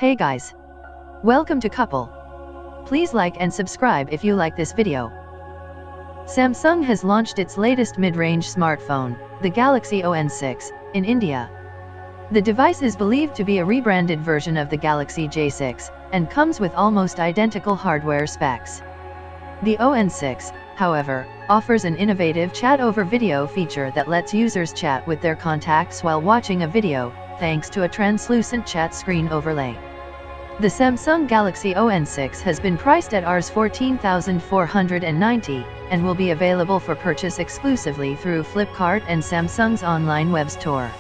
Hey guys! Welcome to Couple. Please like and subscribe if you like this video. Samsung has launched its latest mid-range smartphone, the Galaxy On6, in India. The device is believed to be a rebranded version of the Galaxy J6, and comes with almost identical hardware specs. The On6, however, offers an innovative chat over video feature that lets users chat with their contacts while watching a video, thanks to a translucent chat screen overlay. The Samsung Galaxy On6 has been priced at Rs 14,490, and will be available for purchase exclusively through Flipkart and Samsung's online web store.